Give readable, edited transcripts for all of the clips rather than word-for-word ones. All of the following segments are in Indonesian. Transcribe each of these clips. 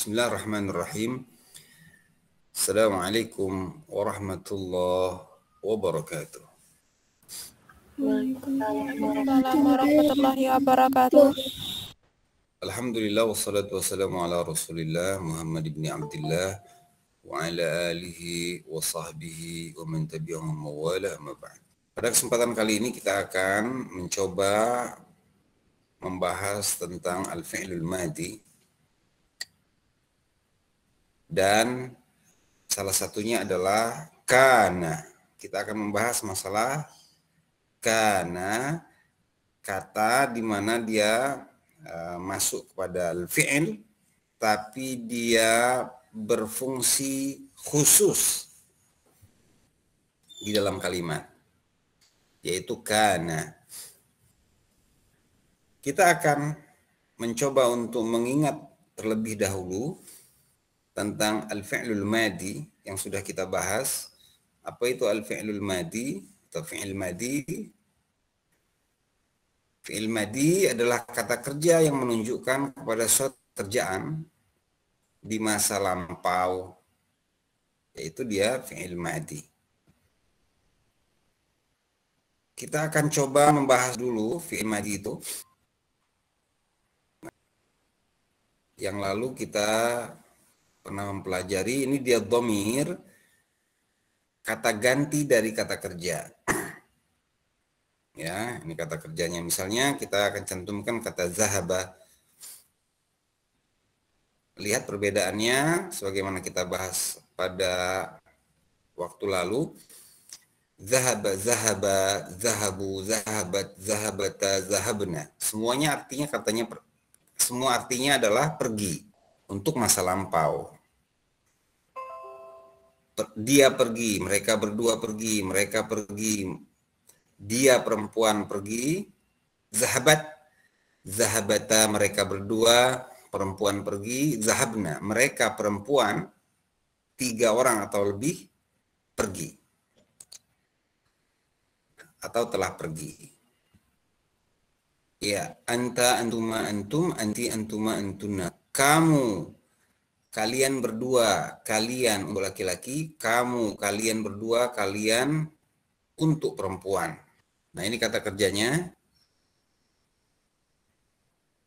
Bismillahirrahmanirrahim. Assalamualaikum warahmatullahi wabarakatuh. Waalaikumsalam warahmatullahi wabarakatuh. Alhamdulillah wassalatu wassalamu ala Rasulillah Muhammad ibn Abdullah wa ala alihi wa sahbihi wa man tabi'ahum mawala amma ba'd. Pada kesempatan kali ini kita akan mencoba membahas tentang al-fi'lul madi, dan salah satunya adalah kana. Kita akan membahas masalah kana, kata di mana dia masuk kepada al-fi'il tapi dia berfungsi khusus di dalam kalimat, yaitu kana. Kita akan mencoba untuk mengingat terlebih dahulu tentang al-fi'lul madi yang sudah kita bahas. Apa itu al-fi'lul madi atau fi'il madi? Fi'il madi adalah kata kerja yang menunjukkan kepada suatu kerjaan di masa lampau, yaitu dia fi'il madi. Kita akan coba membahas dulu fi'il madi itu. Yang lalu kita pernah mempelajari, ini dia dhamir, kata ganti dari kata kerja. Ya, ini kata kerjanya. Misalnya kita akan cantumkan kata zahaba. Lihat perbedaannya sebagaimana kita bahas pada waktu lalu. Zahaba, zahaba, zahabu, zahabat, zahabata, zahabna. Semuanya artinya semua artinya adalah pergi untuk masa lampau. Dia pergi, mereka berdua pergi, mereka pergi, dia perempuan pergi, zahabat, zahabata mereka berdua, perempuan pergi, zahabna mereka perempuan, 3 orang atau lebih pergi atau telah pergi. Ya, anta, antuma, antum, anti, antuma, antuna. Kamu, kalian berdua, kalian untuk laki-laki, kamu, kalian berdua, kalian untuk perempuan. Nah, ini kata kerjanya.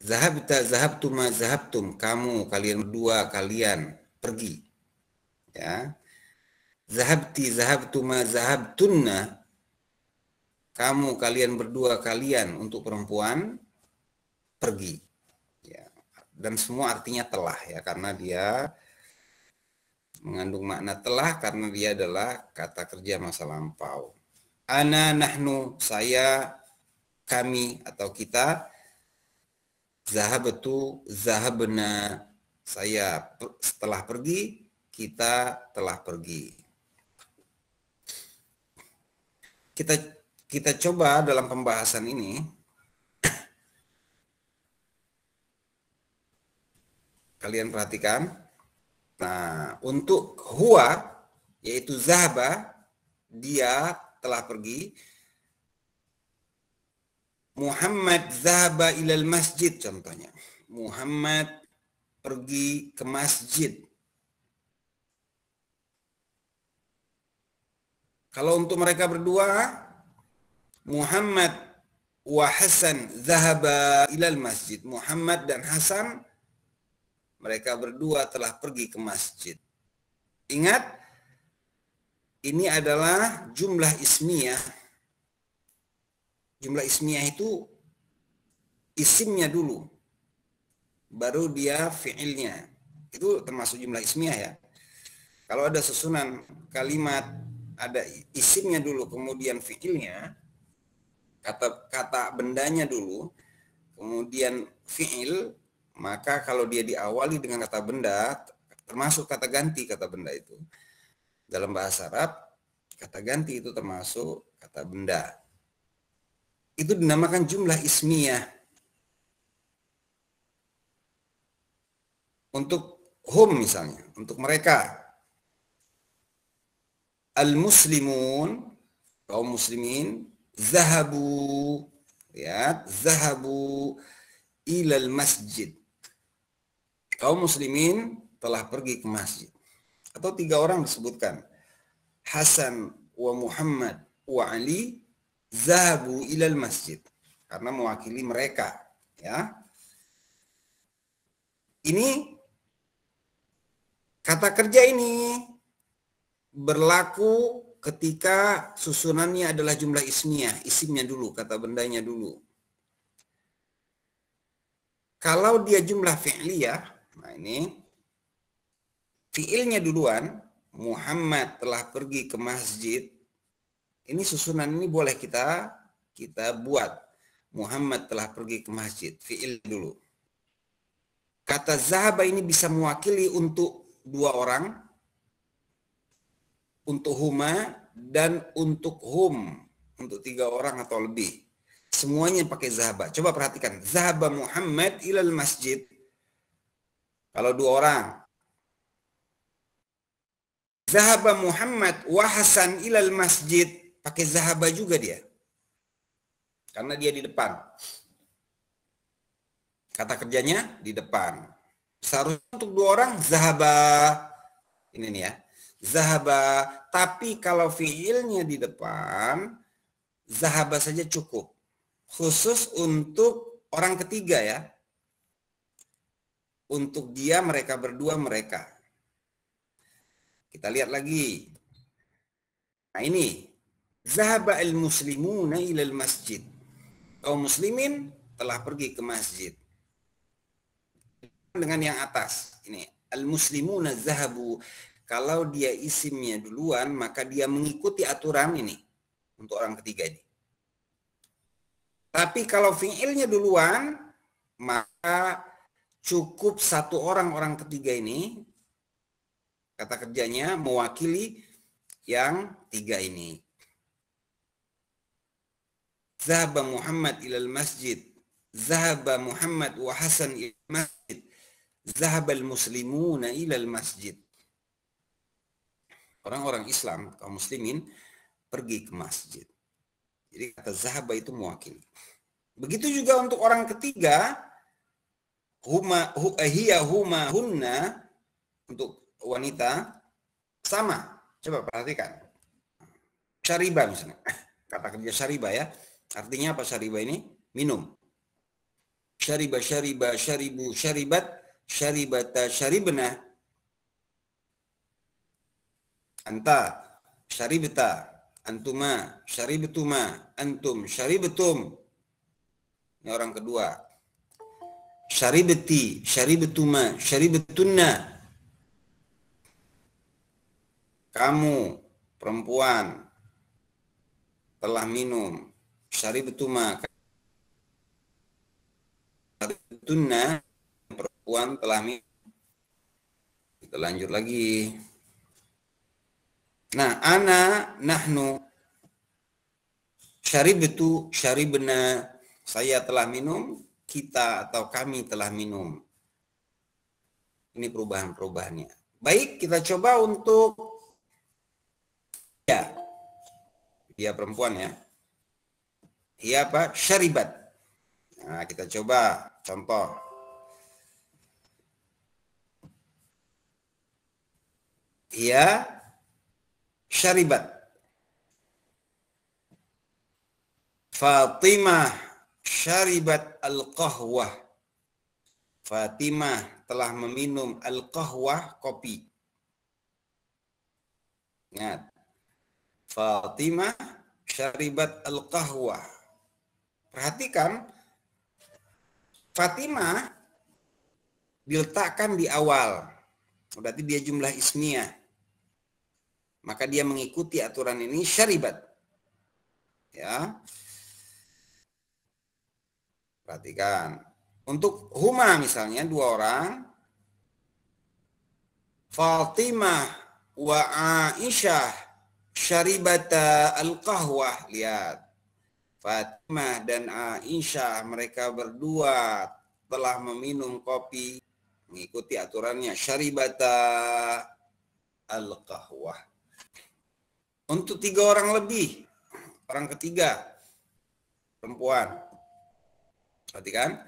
Zahabta, zahabtuma, zahabtum. Kamu, kalian berdua, kalian pergi. Ya. Zahabti, zahabtuma, zahabtunna. Kamu, kalian berdua, kalian untuk perempuan pergi. Ya. Dan semua artinya telah, ya, karena dia mengandung makna telah karena dia adalah kata kerja masa lampau. Ana, nahnu, saya, kami atau kita. Zahabtu, zahabna, saya setelah pergi, kita telah pergi. Kita coba dalam pembahasan ini kalian perhatikan. Nah, untuk huwa yaitu zahaba, dia telah pergi. Muhammad zahaba ilal masjid contohnya. Muhammad pergi ke masjid. Kalau untuk mereka berdua, Muhammad wa Hasan zahaba ilal masjid. Muhammad dan Hasan, mereka berdua telah pergi ke masjid. Ingat, ini adalah jumlah ismiyah. Jumlah ismiyah itu isimnya dulu, baru dia fi'ilnya. Itu termasuk jumlah ismiyah, ya. Kalau ada susunan kalimat, ada isimnya dulu, kemudian fi'ilnya, kata bendanya dulu, kemudian fi'il, maka kalau dia diawali dengan kata benda, termasuk kata ganti kata benda itu. Dalam bahasa Arab, kata ganti itu termasuk kata benda. Itu dinamakan jumlah ismiyah. Untuk hum misalnya, untuk mereka. Al-muslimun, kaum muslimin, zahabu, ya, zahabu ilal masjid. Kaum muslimin telah pergi ke masjid. Atau 3 orang disebutkan. Hasan wa Muhammad wa Ali zahabu ilal masjid. Karena mewakili mereka. Ya. Ini kata kerja ini berlaku ketika susunannya adalah jumlah ismiyah, isimnya dulu, kata bendanya dulu. Kalau dia jumlah fi'liyah, nah ini fi'ilnya duluan, Muhammad telah pergi ke masjid. Ini susunan ini boleh kita buat. Muhammad telah pergi ke masjid, fi'il dulu. Kata zahaba ini bisa mewakili untuk 2 orang, untuk huma, dan untuk hum, untuk 3 orang atau lebih. Semuanya pakai zahaba. Coba perhatikan. Zahaba Muhammad ilal masjid. Kalau 2 orang. Zahaba Muhammad wa Hasan ilal masjid. Pakai zahaba juga dia. Karena dia di depan. Kata kerjanya di depan. Seharusnya untuk 2 orang zahaba. Ini nih ya. Zahaba, tapi kalau fiilnya di depan, zahaba saja cukup. Khusus untuk orang ketiga ya. Untuk dia, mereka berdua, mereka. Kita lihat lagi. Nah ini. Zahaba al-muslimuna ilal masjid. Kaum muslimin telah pergi ke masjid. Dengan yang atas. Ini. Al-muslimuna zahabu. Kalau dia isimnya duluan, maka dia mengikuti aturan ini. Untuk orang ketiga ini. Tapi kalau fi'ilnya duluan, maka cukup 1 orang ketiga ini, kata kerjanya mewakili yang 3 ini. Zahaba Muhammad ilal masjid. Zahaba Muhammad wa Hasan ilal masjid. Zahaba al-muslimuna ilal masjid. Orang-orang Islam, kaum muslimin, pergi ke masjid. Jadi kata zahaba itu mewakili. Begitu juga untuk orang ketiga, hiya, huma, hunna, untuk wanita, sama. Coba perhatikan. Syariba misalnya. Kata kerja syariba ya. Artinya apa syariba ini? Minum. Syariba, syariba, syaribu, syaribat, syaribata, syaribna. Anta, syaribta, antuma, syaribtuma, antum, syaribtum. Ini orang kedua. Syaribti, syaribtuma, syaribtunna. Kamu, perempuan, telah minum. Syaribtuma, syaribtunna, perempuan telah minum. Kita lanjut lagi. Nah, ana, nahnu, syaribtu, syaribna, saya telah minum, kita atau kami telah minum. Ini perubahan-perubahannya. Baik, kita coba untuk ya. Dia perempuan ya. Dia apa? Syaribat. Nah, kita coba contoh. Ia syaribat. Fatimah syaribat al-qahwah. Fatimah telah meminum al-qahwah, kopi. Ingat. Fatimah syaribat al-qahwah. Perhatikan, Fatimah diletakkan di awal. Berarti dia jumlah ismiyah. Maka dia mengikuti aturan ini syaribat. Ya. Perhatikan. Untuk huma misalnya 2 orang. Fatimah wa Aisyah syaribata al-qahwah. Lihat. Fatimah dan Aisyah, mereka berdua telah meminum kopi. Mengikuti aturannya syaribata al-qahwah. Untuk 3 orang lebih, orang ketiga, perempuan. Perhatikan.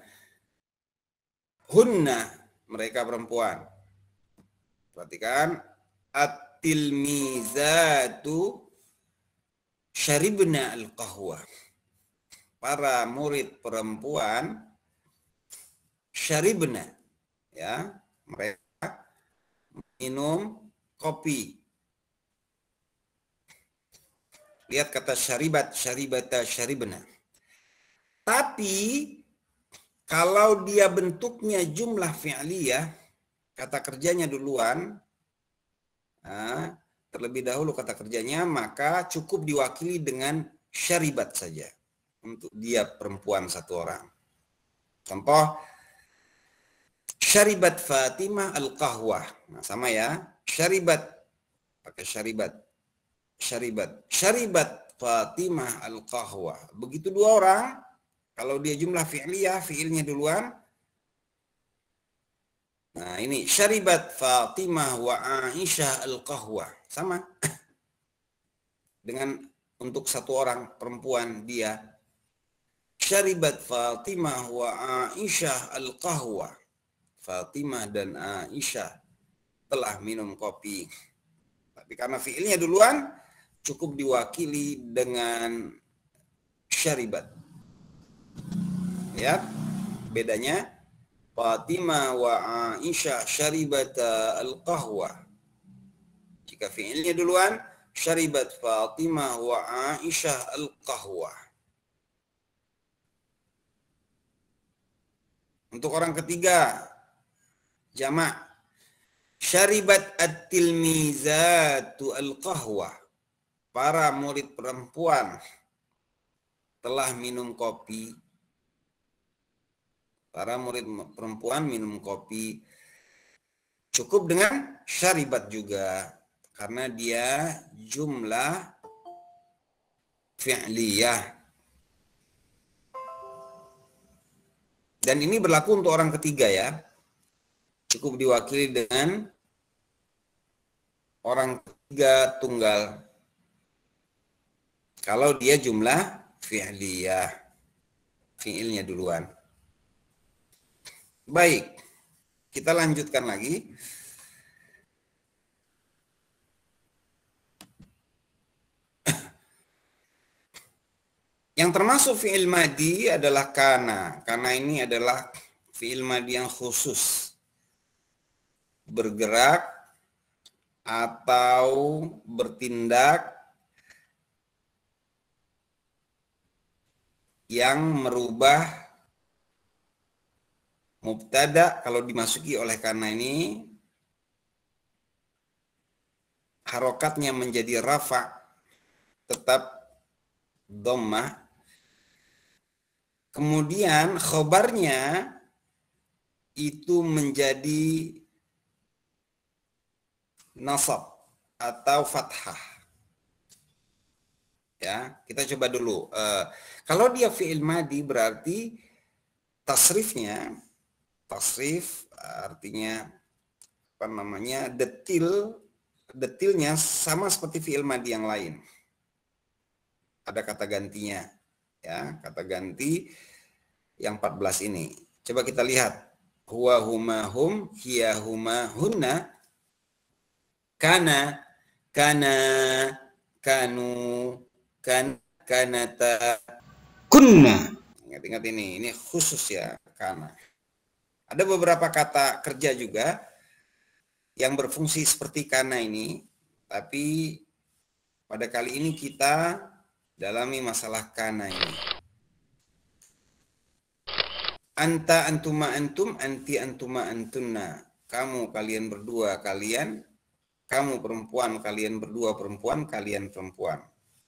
Hunna, mereka perempuan. Perhatikan, at-tilmizatu syaribna al-qahwa. Para murid perempuan syaribna, ya, mereka minum kopi. Lihat kata syaribat, syaribata, syaribna. Tapi kalau dia bentuknya jumlah fi'liyah, kata kerjanya duluan, terlebih dahulu kata kerjanya, maka cukup diwakili dengan syaribat saja untuk dia perempuan satu orang. Contoh, syaribat Fatimah al-qahwah. Nah, sama ya, syaribat pakai syaribat. Syaribat Fatimah al-qahwah. Begitu dua orang, kalau dia jumlah fi'liyah, fi'ilnya duluan. Nah, ini syaribat Fatimah wa Aisyah al-qahwah. Sama. Dengan untuk satu orang perempuan dia. Syaribat Fatimah wa Aisyah al-qahwah. Fatimah dan Aisyah telah minum kopi. Tapi karena fi'ilnya duluan, cukup diwakili dengan syaribat. Ya, bedanya Fatimah wa Aisyah syaribata al-qahwa. Jika fi'ilnya duluan, syaribat Fatimah wa Aisyah al-qahwa. Untuk orang ketiga, jamak. Syaribat at-tilmizatu al-qahwa. Para murid perempuan telah minum kopi. Para murid perempuan minum kopi. Cukup dengan syaribat juga. Karena dia jumlah fi'liyah. Dan ini berlaku untuk orang ketiga ya. Cukup diwakili dengan orang ketiga tunggal. Kalau dia jumlah fi'liyah. Fi'ilnya duluan. Baik, kita lanjutkan lagi. Yang termasuk fi'il madi adalah kana. Kana ini adalah fi'il madi yang khusus. Bergerak atau bertindak yang merubah mubtada kalau dimasuki oleh kana ini harokatnya menjadi rafa tetap dhammah, kemudian khobarnya itu menjadi nasab atau fathah. Ya, kita coba dulu. Kalau dia fi'il madi berarti tasrifnya, tasrif artinya apa namanya, detilnya sama seperti fi'il madi yang lain. Ada kata gantinya, ya, kata ganti yang 14 ini. Coba kita lihat. Huwa huma hum, hiya huma hunna, kana kana, kanu kan, kanata, kunna. Ingat-ingat ini khusus ya, kana. Ada beberapa kata kerja juga yang berfungsi seperti kana ini, tapi pada kali ini kita dalami masalah kana ini. Anta antuma antum, anti antuma antunna. Kamu kalian berdua kalian, kamu perempuan kalian berdua perempuan, kalian perempuan.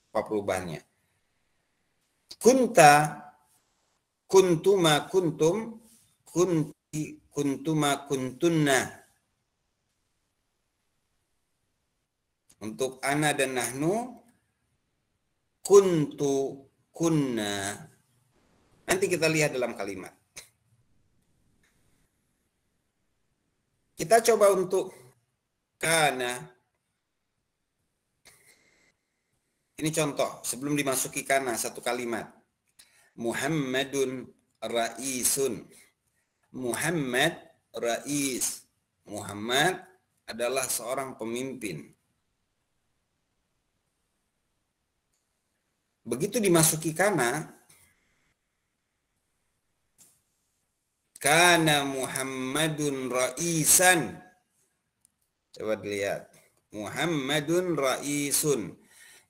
Apa perubahannya? Kunta, kuntuma kuntum, kunti kuntuma kuntunna. Untuk ana dan nahnu, kuntu kunna. Nanti kita lihat dalam kalimat. Kita coba untuk kana. Ini contoh sebelum dimasuki kana satu kalimat. Muhammadun ra'isun. Muhammad rais. Muhammad adalah seorang pemimpin. Begitu dimasuki kana Muhammadun ra'isan. Coba dilihat. Muhammadun ra'isun.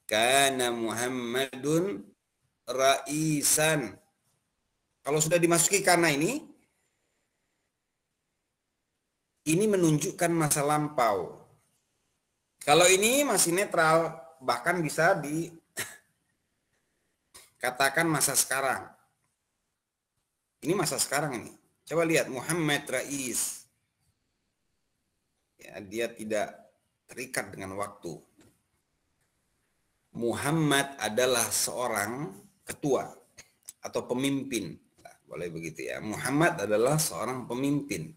Kana Muhammadun ra'isan. Kalau sudah dimasuki kana ini menunjukkan masa lampau. Kalau ini masih netral, bahkan bisa dikatakan masa sekarang. Ini masa sekarang ini. Coba lihat Muhammad Rais. Ya, dia tidak terikat dengan waktu. Muhammad adalah seorang ketua atau pemimpin. Nah, boleh begitu ya. Muhammad adalah seorang pemimpin.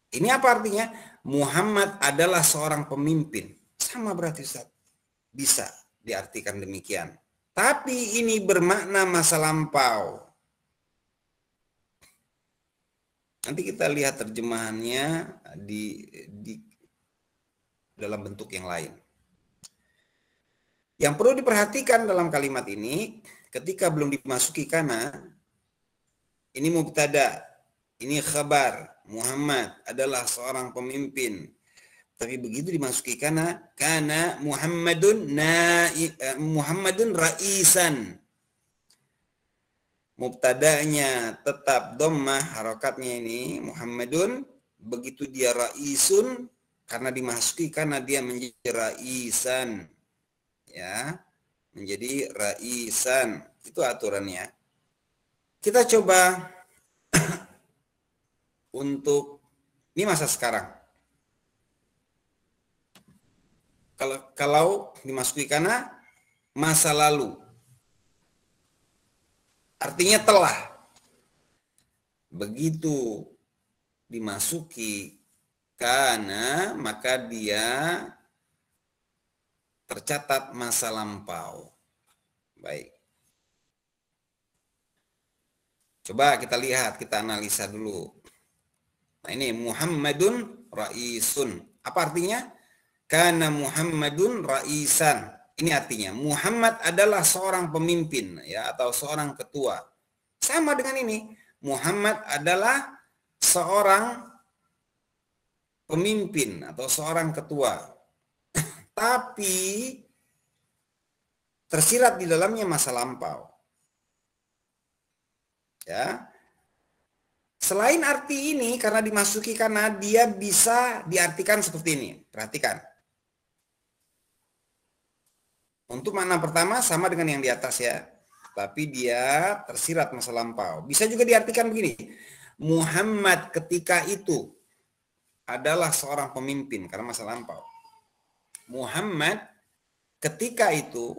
Ini apa artinya? Muhammad adalah seorang pemimpin. Sama berarti Ustaz. Bisa diartikan demikian. Tapi ini bermakna masa lampau. Nanti kita lihat terjemahannya di dalam bentuk yang lain. Yang perlu diperhatikan dalam kalimat ini, ketika belum dimasuki kana, ini mubtada, ini khabar. Muhammad adalah seorang pemimpin. Tapi begitu dimasuki kana Muhammadun ra'isan. Mubtadanya tetap dhammah, harokatnya ini Muhammadun. Begitu dia ra'isun, karena dimasuki kana dia menjadi ra'isan. Ya, menjadi ra'isan. Itu aturannya. Kita coba untuk ini masa sekarang. Kalau dimasuki kana masa lalu, artinya telah. Begitu dimasuki kana, maka dia tercatat masa lampau. Baik. Coba kita lihat, kita analisa dulu. Nah ini Muhammadun ra'isun. Apa artinya? Kana Muhammadun ra'isan. Ini artinya Muhammad adalah seorang pemimpin ya, atau seorang ketua. Sama dengan ini. Muhammad adalah seorang pemimpin atau seorang ketua. Tapi tersirat di dalamnya masa lampau. Ya. Selain arti ini, karena dimasuki karena dia bisa diartikan seperti ini. Perhatikan. Untuk makna pertama sama dengan yang di atas ya. Tapi dia tersirat masa lampau. Bisa juga diartikan begini. Muhammad ketika itu adalah seorang pemimpin karena masa lampau. Muhammad ketika itu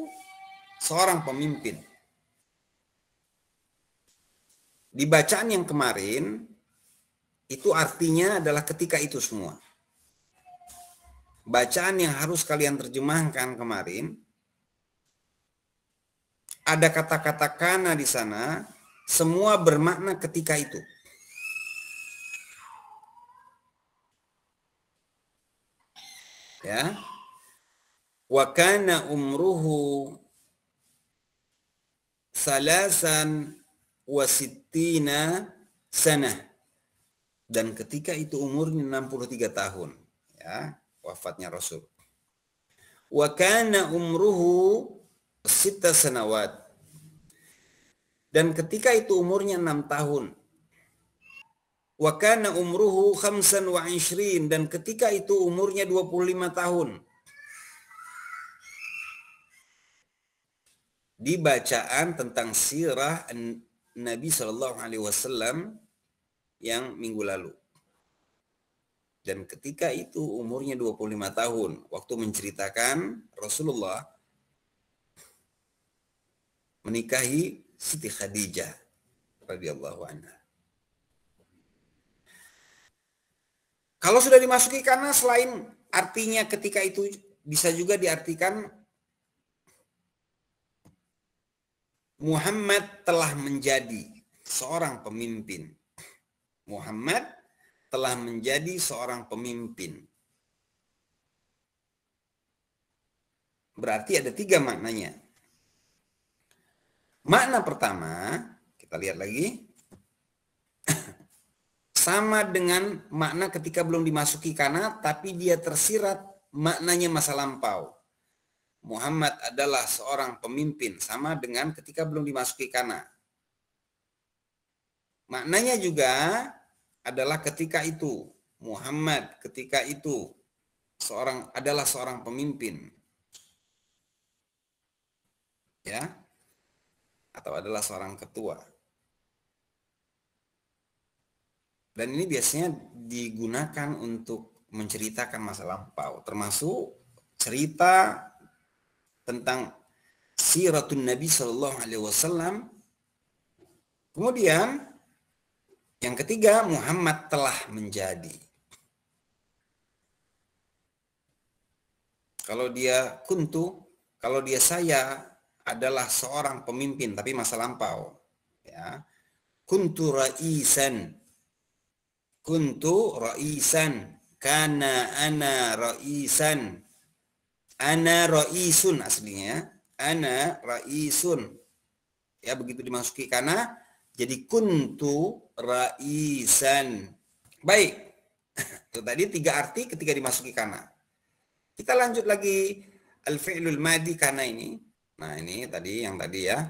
seorang pemimpin. Di bacaan yang kemarin, itu artinya adalah ketika itu semua. Bacaan yang harus kalian terjemahkan kemarin, ada kata-kata kana di sana, semua bermakna ketika itu. Ya. Wa kana umruhu salasan wasittina sanah, dan ketika itu umurnya 63 tahun ya, wafatnya Rasul. Wa kana umruhu sitta sanawat, dan ketika itu umurnya 6 tahun. Wa kana umruhu khamsan wa ishrin, dan ketika itu umurnya 25 tahun. Di bacaan tentang sirah Nabi Shallallahu Alaihi Wasallam yang minggu lalu. Dan ketika itu umurnya 25 tahun. Waktu menceritakan Rasulullah menikahi Siti Khadijah radhiyallahu anha. Kalau sudah dimasuki karena selain artinya ketika itu bisa juga diartikan Muhammad telah menjadi seorang pemimpin. Muhammad telah menjadi seorang pemimpin. Berarti ada 3 maknanya. Makna pertama, kita lihat lagi, sama dengan makna ketika belum dimasuki kana, tapi dia tersirat maknanya masa lampau. Muhammad adalah seorang pemimpin, sama dengan ketika belum dimasuki kana. Maknanya juga adalah ketika itu, Muhammad ketika itu adalah seorang pemimpin. Ya, atau adalah seorang ketua. Dan ini biasanya digunakan untuk menceritakan masa lampau, termasuk cerita tentang siratun Nabi Shallallahu Alaihi Wasallam. Kemudian yang ketiga, Muhammad telah menjadi. Kalau dia kuntu, kalau dia saya adalah seorang pemimpin, tapi masa lampau. Ya, kuntu raisan, kana ana raisan, ana raisun aslinya, ana raisun. Ya, begitu dimasuki kana jadi kuntu raisan. Baik, itu tadi 3 arti ketika dimasuki kana. Kita lanjut lagi al-fi'lul madi kana ini. Nah, ini tadi yang tadi ya,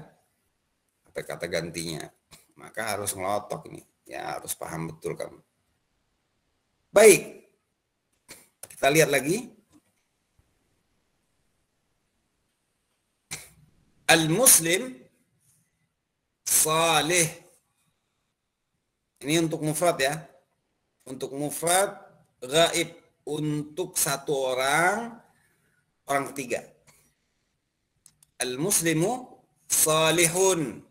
apa kata gantinya. Maka harus ngelotok ini, ya harus paham betul kamu. Baik, kita lihat lagi. Al-muslim salih. Ini untuk mufrad ya. Untuk mufrad gaib, untuk satu orang ketiga. Al-muslimu salihun.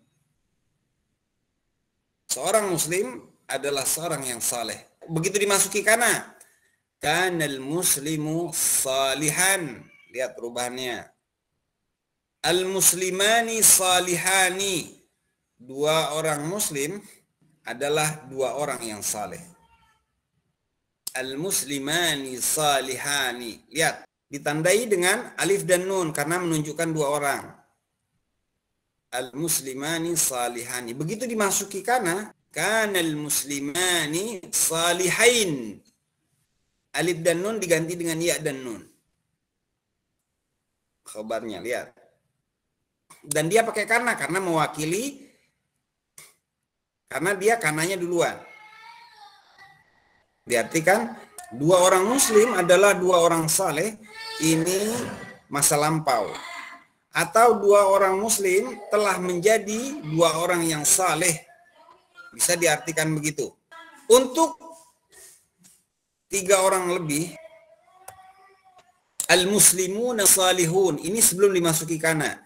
Seorang muslim adalah seorang yang saleh. Begitu dimasuki kana, kanal muslimu salihan. Lihat perubahannya. Al-muslimani salihani. 2 orang muslim adalah 2 orang yang saleh. Al-muslimani salihani. Lihat, ditandai dengan alif dan nun karena menunjukkan 2 orang. Al-muslimani salihani. Begitu dimasuki kana, kanal muslimani salihain. Alif dan nun diganti dengan ya dan nun. Khabarnya, lihat. Dan dia pakai kana karena mewakili, karena dia kananya duluan. Diartikan 2 orang muslim adalah 2 orang saleh, ini masa lampau. Atau 2 orang muslim telah menjadi 2 orang yang saleh. Bisa diartikan begitu. Untuk 3 orang lebih, al-muslimuna salihun. Ini sebelum dimasuki kana.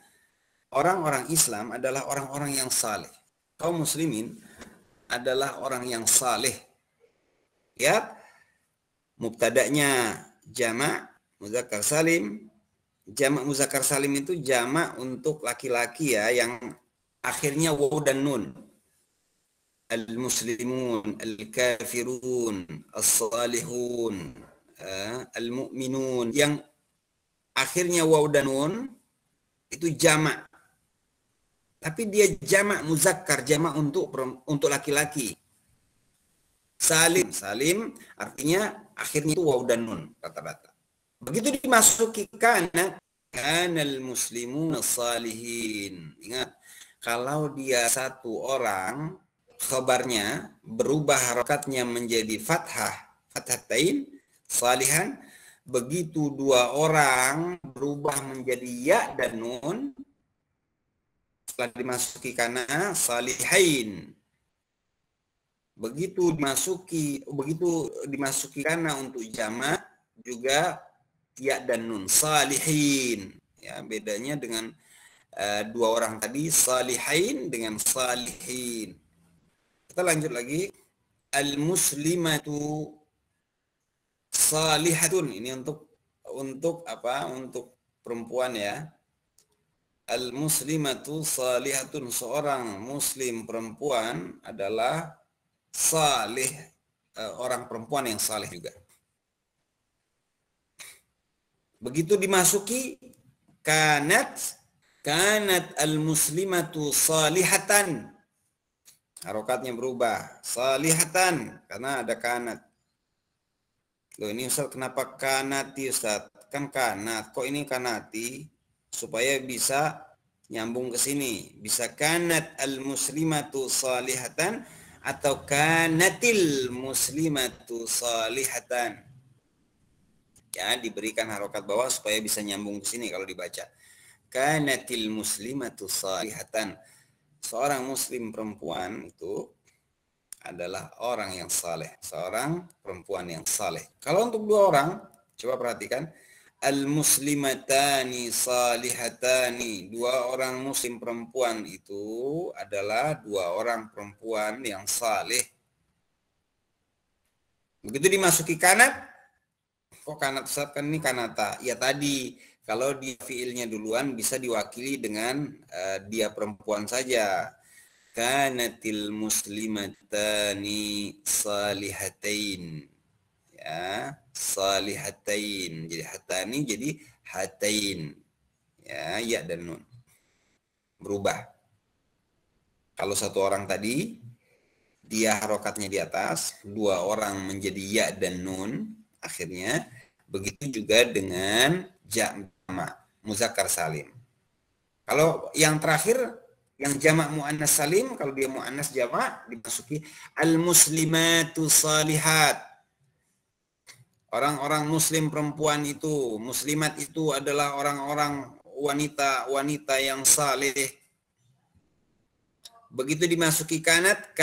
Orang-orang Islam adalah orang-orang yang saleh. Kaum muslimin adalah orang yang saleh. Ya, mubtada'nya jamak muzakkar salim. Jamak muzakkar salim itu jamak untuk laki-laki ya, yang akhirnya waw dan nun. Al-muslimun, al-kafirun, as-salihun, al-mu'minun. Yang akhirnya waw dan nun itu jamak. Tapi dia jamak muzakkar, jamak untuk laki-laki. Salim artinya akhirnya itu waw dan nun rata-rata. Begitu dimasuki kana, kanal muslimun salihin. Ingat, kalau dia 1 orang, khabarnya berubah harokatnya menjadi fathatain, salihan. Begitu 2 orang berubah menjadi ya dan nun, setelah dimasuki kana, salihain. Begitu dimasuki kana untuk jamak juga ya dan nun, salihin. Ya, bedanya dengan 2 orang tadi, salihain dengan salihin. Kita lanjut lagi. Al-muslimatu salihatun. Ini untuk apa? Untuk perempuan ya. Al-muslimatu salihatun. Seorang muslim perempuan adalah salih. orang perempuan yang saleh juga. Begitu dimasuki kanat al-muslimatu salihatan. Harokatnya berubah. Salihatan karena ada kanat. Loh ini Ustaz kenapa kanati Ustaz? Kan kanat. Kok ini kanati? Supaya bisa nyambung ke sini. Bisa kanat al-muslimatu salihatan atau kanatil muslimatu salihatan. Ya, diberikan harokat bawah supaya bisa nyambung ke sini kalau dibaca. Kanatil muslimatu salihatan. Seorang muslim perempuan itu adalah orang yang saleh, seorang perempuan yang saleh. Kalau untuk dua orang, coba perhatikan, al-muslimatani salihatani, dua orang muslim perempuan itu adalah dua orang perempuan yang saleh. Begitu dimasuki kanat, kok kanat Ustaz, kan ini kanata. Ya tadi kalau di fiilnya duluan bisa diwakili dengan dia perempuan saja. Kanatil muslimatani salihatain. Ya, salihatain. Jadi hatani jadi hatain. Ya dan nun. Berubah. Kalau satu orang tadi dia harokatnya di atas, dua orang menjadi ya dan nun akhirnya. Begitu juga dengan jamak muzakkar salim. Kalau yang terakhir yang jamak muannas salim, kalau dia muannas jamak dimasuki al-muslimatu salihat. Orang-orang muslim perempuan itu, muslimat itu adalah orang-orang wanita-wanita yang saleh. Begitu dimasuki kanat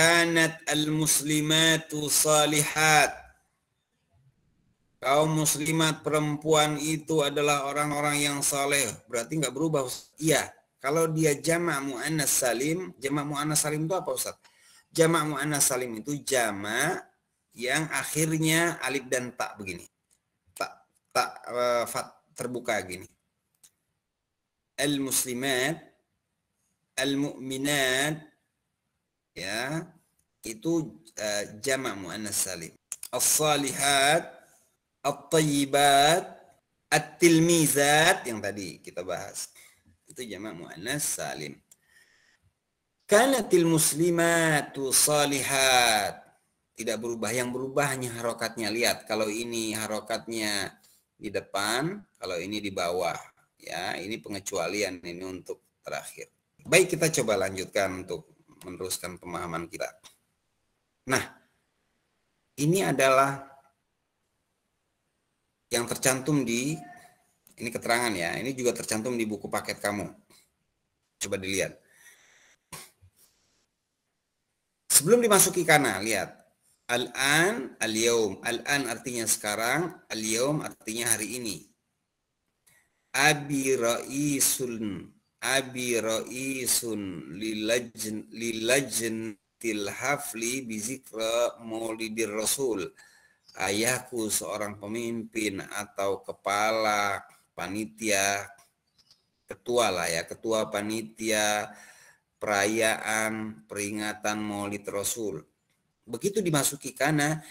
al-muslimatu salihat. Kaum muslimat perempuan itu adalah orang-orang yang saleh. Berarti nggak berubah. Iya. Kalau dia jamak muannas salim, jamak muannas salim itu apa Ustaz? Jamak muannas salim itu jamak yang akhirnya alif dan tak begini. Tak terbuka gini. Al-muslimat, al-mu'minat, ya, itu jamak muannas salim. As-salihat, at-tayyibat, at-tilmizat yang tadi kita bahas. Itu jamak muannas salim. Kanatil muslimatu salihat. Tidak berubah, yang berubah hanya harokatnya. Lihat, kalau ini harokatnya di depan, kalau ini di bawah. Ya, ini pengecualian ini untuk terakhir. Baik, kita coba lanjutkan untuk meneruskan pemahaman kita. Nah, ini adalah yang tercantum di, ini keterangan ya, ini juga tercantum di buku paket kamu. Coba dilihat. Sebelum dimasuki kana, lihat. Al-an, al-yaum. Al-an artinya sekarang, al-yaum artinya hari ini. Abi ra'isun lilajntil hafli bizikra maulidir rasul. Ayahku seorang pemimpin atau kepala panitia, ketua lah ya, ketua panitia perayaan peringatan Maulid Rasul. Begitu dimasuki kana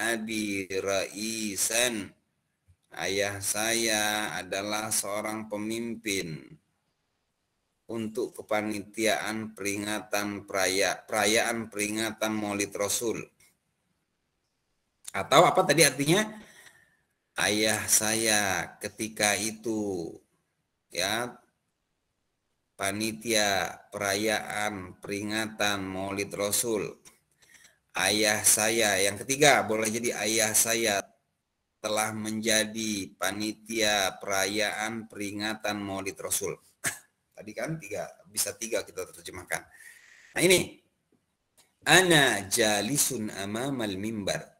abi raisan, ayah saya adalah seorang pemimpin untuk kepanitiaan peringatan perayaan peringatan Maulid Rasul. Atau apa tadi artinya? Ayah saya ketika itu ya panitia perayaan peringatan Maulid Rasul. Ayah saya yang ketiga boleh jadi ayah saya telah menjadi panitia perayaan peringatan Maulid Rasul. Tadi kan bisa tiga kita terjemahkan. Nah ini ana jalisun amamal mimbar.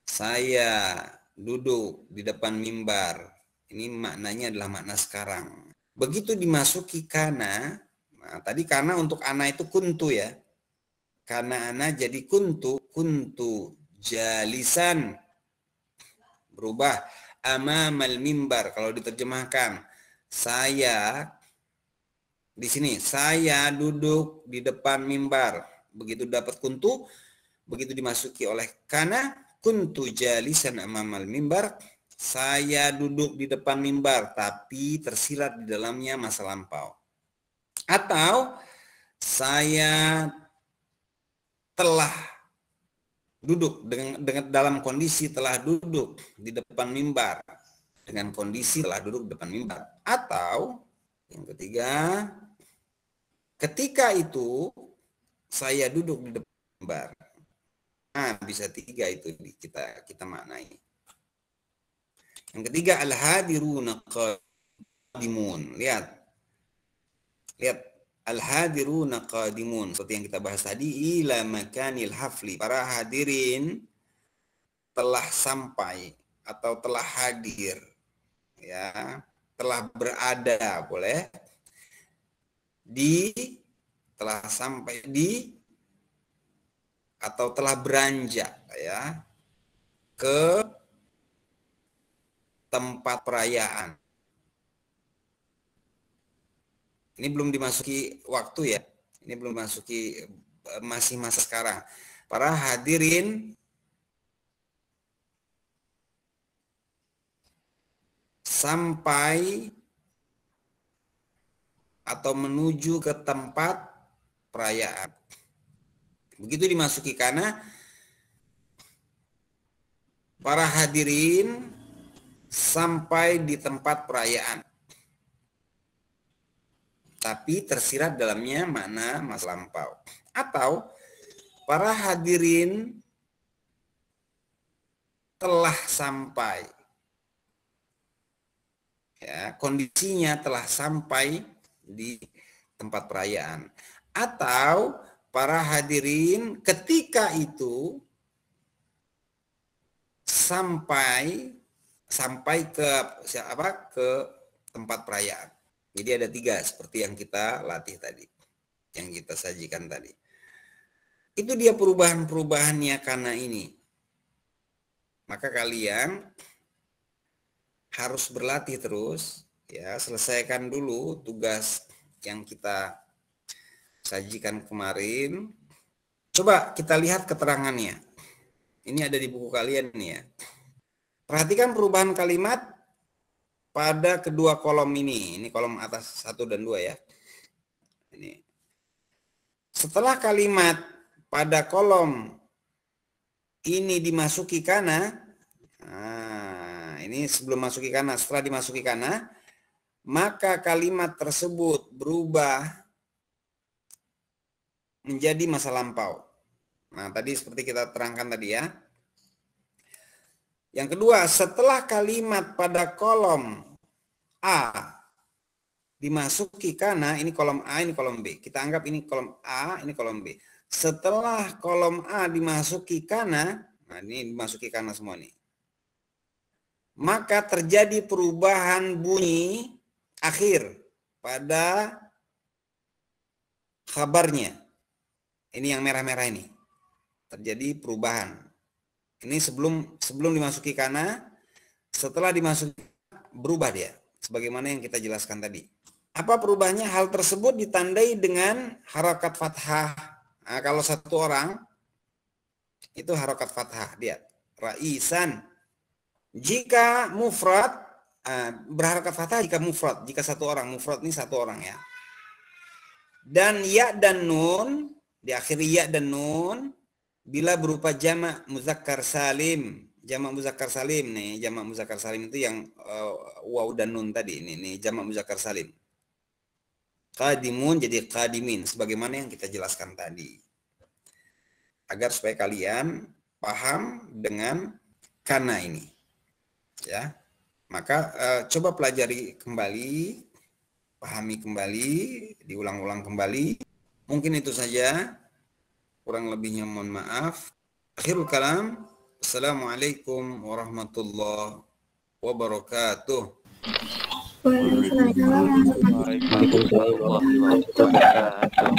Saya duduk di depan mimbar. Ini maknanya adalah makna sekarang. Begitu dimasuki kana, nah tadi kana untuk ana itu kuntu ya. Kana ana jadi kuntu jalisan. Berubah amamal mimbar kalau diterjemahkan. Saya di sini saya duduk di depan mimbar. Begitu dapat kuntu begitu dimasuki oleh kana, kuntu jalisan amamal mimbar, saya duduk di depan mimbar tapi tersirat di dalamnya masa lampau. Atau saya telah duduk dengan dalam kondisi telah duduk di depan mimbar dengan kondisi telah duduk di depan mimbar. Atau yang ketiga, ketika itu saya duduk di depan mimbar. Nah, bisa tiga itu kita maknai. Yang ketiga, al-hadiruna qadimun. Lihat al-hadiruna qadimun, seperti yang kita bahas tadi, ila makanil hafli, para hadirin telah sampai atau telah hadir, ya, telah berada, boleh, telah sampai di atau telah beranjak, ya, ke tempat perayaan. Ini belum dimasuki waktu, ya. Ini belum dimasuki, masih masa sekarang. Para hadirin sampai atau menuju ke tempat perayaan. Begitu dimasuki kana, para hadirin sampai di tempat perayaan, tapi tersirat dalamnya makna masa lampau. Atau para hadirin telah sampai, ya, kondisinya telah sampai di tempat perayaan. Atau para hadirin ketika itu sampai ke tempat perayaan. Jadi ada tiga seperti yang kita latih tadi, yang kita sajikan tadi. Itu dia perubahan-perubahannya karena ini. Maka kalian harus berlatih terus, ya, selesaikan dulu tugas yang kita sajikan kemarin. Coba kita lihat keterangannya. Ini ada di buku kalian nih, ya. Perhatikan perubahan kalimat pada kedua kolom ini. Ini kolom atas 1 dan 2, ya. Ini. Setelah kalimat pada kolom ini dimasuki kana, nah, ini sebelum masuki kana, setelah dimasuki kana, maka kalimat tersebut berubah menjadi masa lampau. Nah, tadi seperti kita terangkan tadi, ya. Yang kedua, setelah kalimat pada kolom A dimasuki kana, ini kolom A, ini kolom B. Kita anggap ini kolom A, ini kolom B. Setelah kolom A dimasuki kana, nah ini dimasuki kana semua nih, maka terjadi perubahan bunyi akhir pada kabarnya. Ini yang merah-merah ini. Terjadi perubahan. Ini sebelum dimasuki kana, setelah dimasuki berubah dia, sebagaimana yang kita jelaskan tadi. Apa perubahannya? Hal tersebut ditandai dengan harakat fathah. Nah, kalau satu orang itu harakat fathah, dia raisan. Jika mufrad, berharakat fathah jika mufrad, jika satu orang, mufrad ini satu orang, ya. Dan ya dan nun, diakhiri ya dan nun bila berupa jamak muzakkar salim. Jamak muzakkar salim nih, jamak muzakkar salim itu yang waw dan nun tadi, ini jamak muzakkar salim. Qadimun jadi qadimin, sebagaimana yang kita jelaskan tadi. Agar supaya kalian paham dengan kana ini, ya. Maka coba pelajari kembali, pahami kembali, diulang-ulang kembali. Mungkin itu saja, kurang lebihnya mohon maaf. Akhirul kalam, assalamualaikum warahmatullahi wabarakatuh. Waalaikumsalam warahmatullahi wabarakatuh.